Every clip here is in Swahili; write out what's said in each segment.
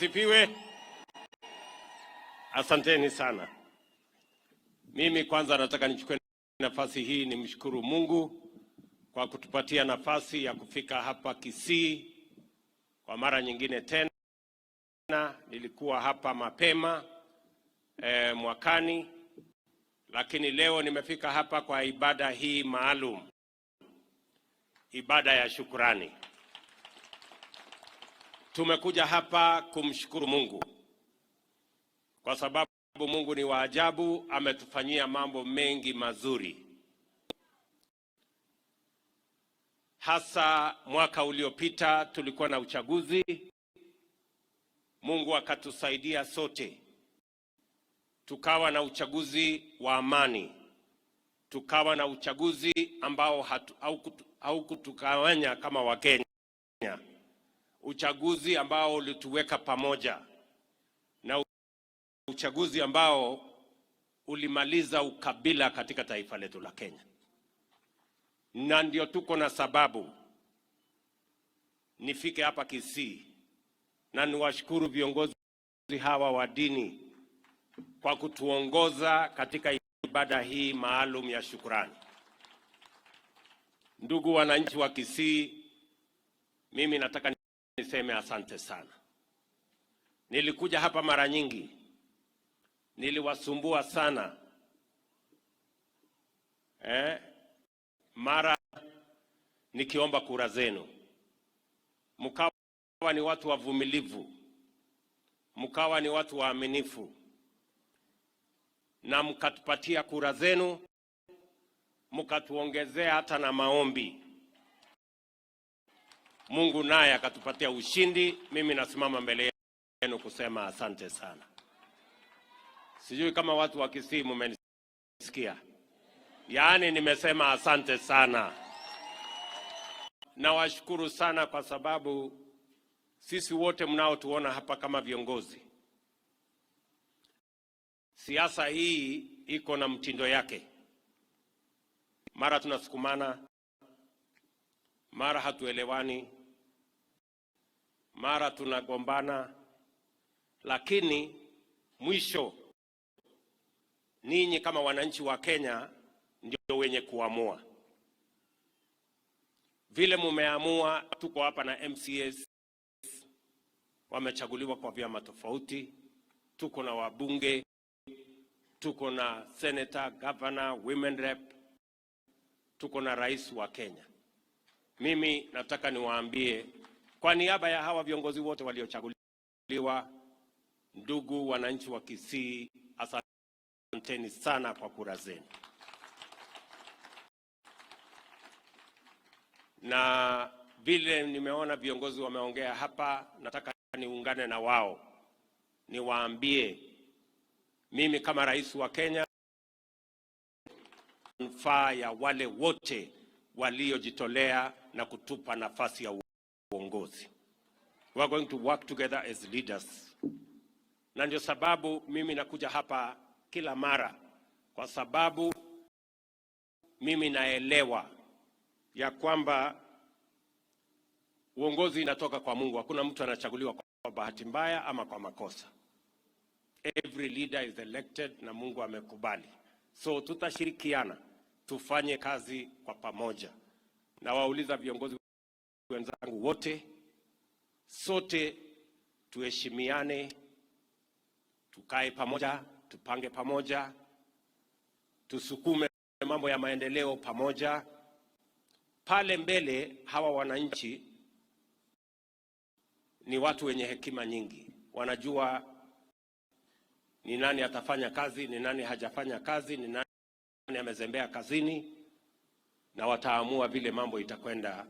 asifiwe. Asanteni sana. Mimi kwanza nataka nichukue nafasi hii nimshukuru Mungu kwa kutupatia nafasi ya kufika hapa Kisii kwa mara nyingine tena. Nilikuwa hapa mapema mwakani, lakini leo nimefika hapa kwa ibada hii maalum, ibada ya shukrani. Tumekuja hapa kumshukuru Mungu kwa sababu Mungu ni wa ajabu, ametufanyia mambo mengi mazuri. Hasa mwaka uliopita tulikuwa na uchaguzi. Mungu akatusaidia sote, tukawa na uchaguzi wa amani, tukawa na uchaguzi ambao haukutukawanya kama Wakenya, uchaguzi ambao ulituweka pamoja, na uchaguzi ambao ulimaliza ukabila katika taifa letu la Kenya. Na ndio tuko na sababu nifike hapa Kisii na niwashukuru viongozi hawa wa dini kwa kutuongoza katika ibada hii maalum ya shukrani. Ndugu wananchi wa Kisii, mimi nataka niseme asante sana. Nilikuja hapa mara nyingi, niliwasumbua sana. Mara nikiomba kura zenu, mkawa ni watu wavumilivu, mkawa ni watu waaminifu, na mkatupatia kura zenu, mkatuongezea hata na maombi. Mungu naye akatupatia ushindi. Mimi nasimama mbele yenu kusema asante sana. Sijui kama watu wa Kisii mmenisikia. Yaani nimesema asante sana. Nawashukuru sana kwa sababu sisi wote mnaotuona hapa kama viongozi, siasa hii iko na mtindo yake. Mara tunasukumana, mara hatuelewani, mara tunagombana, lakini mwisho ninyi kama wananchi wa Kenya ndio wenye kuamua. Vile mumeamua, tuko hapa na MCAs wamechaguliwa kwa vyama tofauti, tuko na wabunge, tuko na senator, governor, women rep, tuko na rais wa Kenya. Mimi nataka niwaambie kwa niaba ya hawa viongozi wote waliochaguliwa, ndugu wananchi wa Kisii, asanteni sana kwa kura zenu. Na vile nimeona viongozi wameongea hapa, nataka niungane na wao niwaambie, mimi kama rais wa Kenya, manufaa ya wale wote waliojitolea na kutupa nafasi ya uongozi. We are going to work together as leaders. Na ndio sababu mimi nakuja hapa kila mara, kwa sababu mimi naelewa ya kwamba uongozi inatoka kwa Mungu. Hakuna mtu anachaguliwa kwa bahati mbaya ama kwa makosa. Every leader is elected na Mungu amekubali. So tutashirikiana, tufanye kazi kwa pamoja. Na wauliza viongozi wenzangu wote, sote tuheshimiane, tukae pamoja, tupange pamoja, tusukume mambo ya maendeleo pamoja. Pale mbele hawa wananchi ni watu wenye hekima nyingi. Wanajua ni nani atafanya kazi, ni nani hajafanya kazi, ni nani amezembea kazini, na wataamua vile mambo itakwenda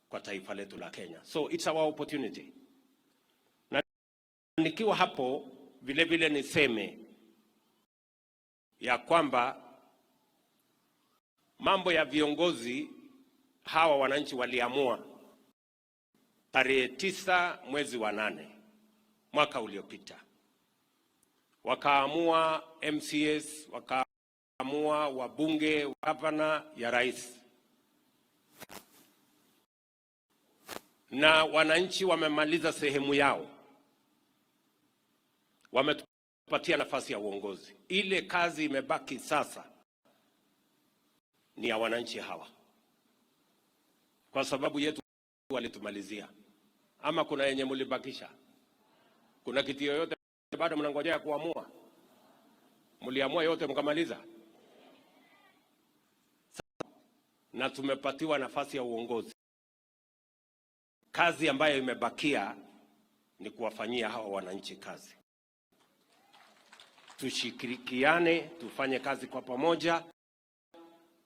kwa taifa letu la Kenya. So it's our opportunity. Na nikiwa hapo vile vile niseme ya kwamba mambo ya viongozi hawa wananchi waliamua tarehe 9 mwezi wa 8 mwaka uliopita. Wakaamua MCAs, wakaamua wabunge, gavana ya rais. Na wananchi wamemaliza sehemu yao. wametupatia nafasi ya uongozi. Ile kazi imebaki sasa ni ya wananchi hawa, kwa sababu yetu walitumalizia. Ama kuna yenye mulibakisha? Kuna kitu yoyote bado mnangojea kuamua? Mliamua yote mkamaliza? Na tumepatiwa nafasi ya uongozi. Kazi ambayo imebakia ni kuwafanyia hawa wananchi kazi. Tushirikiane, tufanye kazi kwa pamoja,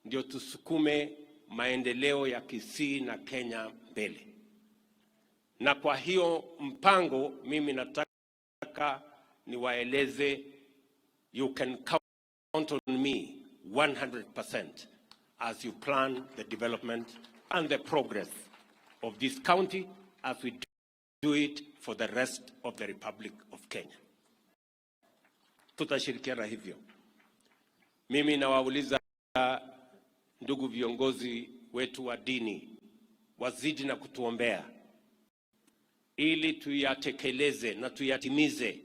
ndio tusukume maendeleo ya Kisii na Kenya mbele. Na kwa hiyo mpango, mimi nataka niwaeleze, you can count on me 100% as you plan the development and the progress of this county as we do it for the rest of the Republic of Kenya. Tutashirikiana hivyo. Mimi nawauliza ndugu viongozi wetu wa dini, wazidi na kutuombea ili tuyatekeleze na tuyatimize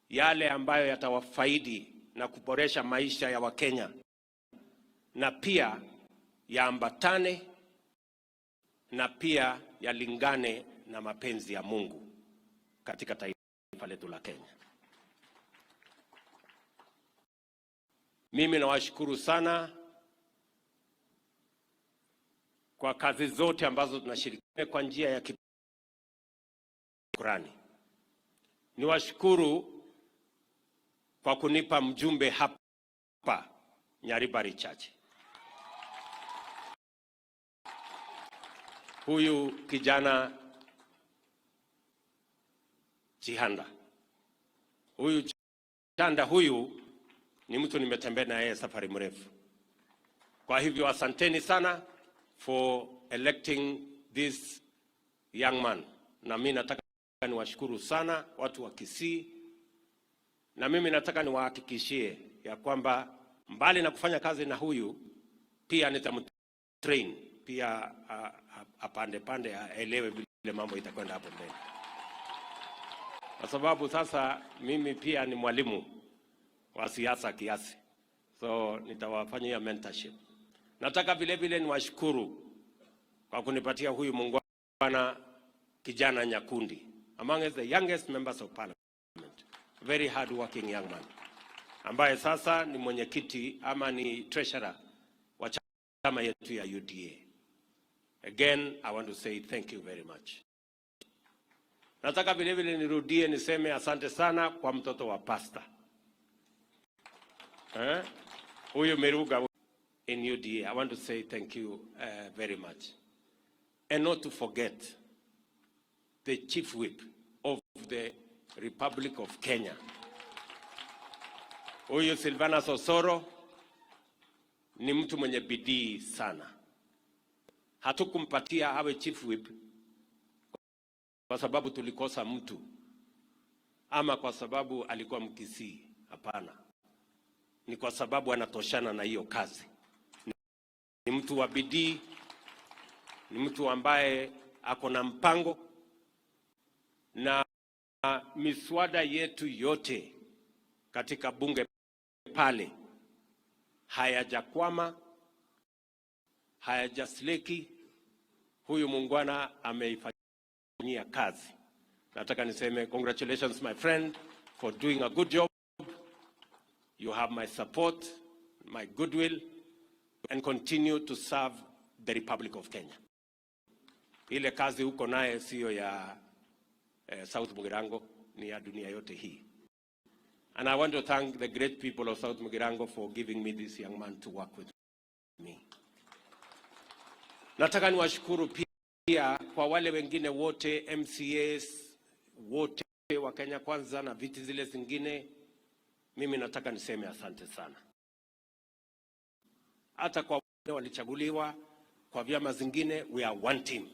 yale ambayo yatawafaidi na kuboresha maisha ya Wakenya, na pia yaambatane na pia yalingane na mapenzi ya Mungu katika taifa letu la Kenya. Mimi nawashukuru sana kwa kazi zote ambazo tunashirikiana kwa njia ya shukrani. Niwashukuru kwa kunipa mjumbe hapa Nyaribari Church. Huyu kijana Chihanda, huyu ni mtu nimetembea na yeye safari mrefu. Kwa hivyo asanteni sana for electing this young man. Na mimi nataka niwashukuru sana watu wa Kisii, na mimi nataka niwahakikishie ya kwamba mbali na kufanya kazi na huyu, pia nitamtrain pia apande aelewe vile mambo itakwenda hapo mbele. Kwa sababu sasa mimi pia ni mwalimu wa siasa kiasi, so nitawafanyia mentorship. Nataka vile vile niwashukuru kwa kunipatia huyu muungwana kijana Nyakundi, among the youngest members of parliament, very hard working young man, ambaye sasa ni mwenyekiti ama ni treasurer wa chama yetu ya UDA. Again, I want to say thank you very much. Nataka vile vile nirudie niseme asante sana kwa mtoto wa pastor. Huyu Meruga in UDA. I want to say thank you very much. And not to forget the chief whip of the Republic of Kenya. Huyu Silvana Sosoro ni mtu mwenye bidii sana. Hatukumpatia awe chief whip kwa sababu tulikosa mtu ama kwa sababu alikuwa Mkisii. Hapana. Ni kwa sababu anatoshana na hiyo kazi. Ni mtu wa bidii, ni mtu ambaye ako na mpango, na miswada yetu yote katika bunge pale hayajakwama, hayajasleki. Huyu muungwana ameifanyia kazi. Nataka niseme congratulations my friend for doing a good job. You have my support, my goodwill, and continue to serve the Republic of Kenya. Ile kazi uko naye sio ya South Mugirango, ni ya dunia yote hii. And I want to thank the great people of South Mugirango for giving me this young man to work with me. Nataka niwashukuru pia kwa wale wengine wote, MCAs wote wa Kenya Kwanza na viti zile zingine. Mimi nataka niseme asante sana. Hata kwa wale walichaguliwa kwa vyama zingine, we are one team.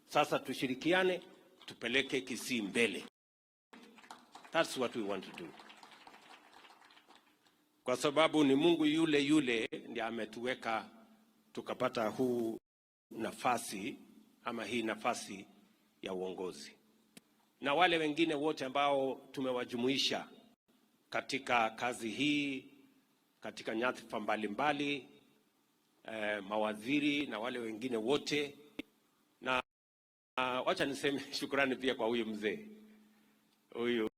Sasa tushirikiane, tupeleke Kisii mbele. That's what we want to do. Kwa sababu ni Mungu yule yule ndiye ametuweka tukapata huu nafasi ama hii nafasi ya uongozi. na wale wengine wote ambao tumewajumuisha katika kazi hii, katika nyadhifa mbalimbali, mawaziri na wale wengine wote. Na wacha niseme shukrani pia kwa huyu mzee, huyu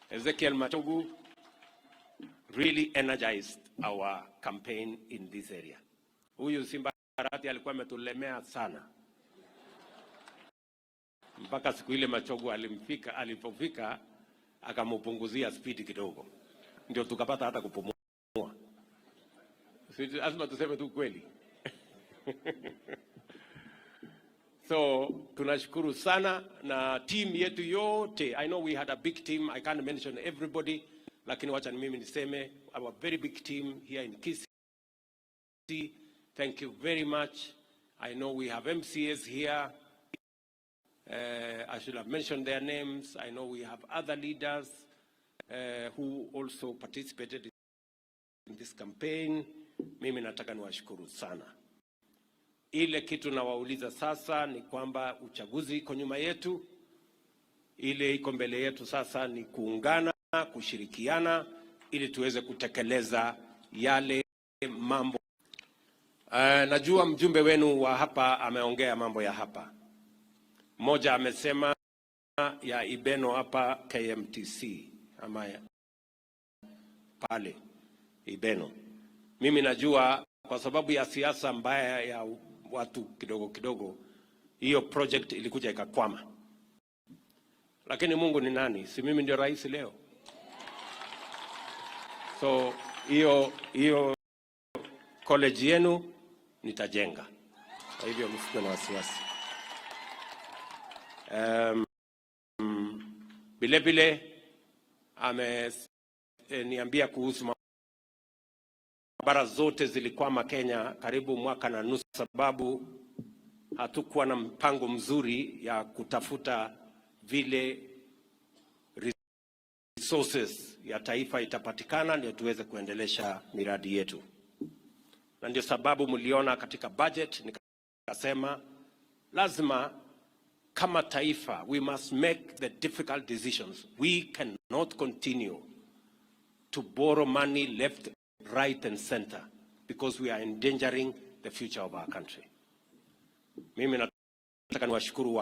Ezekiel Machogu really energized our campaign in this area. Huyu Simba Arati alikuwa ametulemea sana, mpaka siku ile Machogu alipofika akampunguzia speed kidogo, ndio tukapata hata kupumua. Lazima tuseme tu kweli. So tunashukuru sana na team yetu yote. I know we had a big team, I can't mention everybody, lakini wacha mimi niseme our very big team here in Kisii. Thank you very much. I know we have MCAs here. I should have mentioned their names. I know we have other leaders who also participated in this campaign. Mimi nataka niwashukuru sana. Ile kitu nawauliza sasa ni kwamba uchaguzi iko nyuma yetu. Ile iko mbele yetu sasa ni kuungana, kushirikiana ili tuweze kutekeleza yale mambo. Najua mjumbe wenu wa hapa ameongea mambo ya hapa. Mmoja amesema ya Ibeno hapa KMTC ama pale Ibeno. Mimi najua kwa sababu ya siasa mbaya ya watu kidogo kidogo, hiyo project ilikuja ikakwama. Lakini Mungu ni nani? Si mimi ndio rais leo? So hiyo college yenu nitajenga. Kwa hivyo msikuwe na wasiwasi. Vile niambia kuhusu barabara zote zilikwama Kenya karibu mwaka na nusu, sababu hatukuwa na mpango mzuri ya kutafuta vile resources ya taifa itapatikana ndio tuweze kuendelesha miradi yetu. Na ndio sababu mliona katika budget nikasema lazima kama taifa we must make the difficult decisions. We cannot continue to borrow money left, right and center because we are endangering the future of our country. Mimi nataka niwashukuru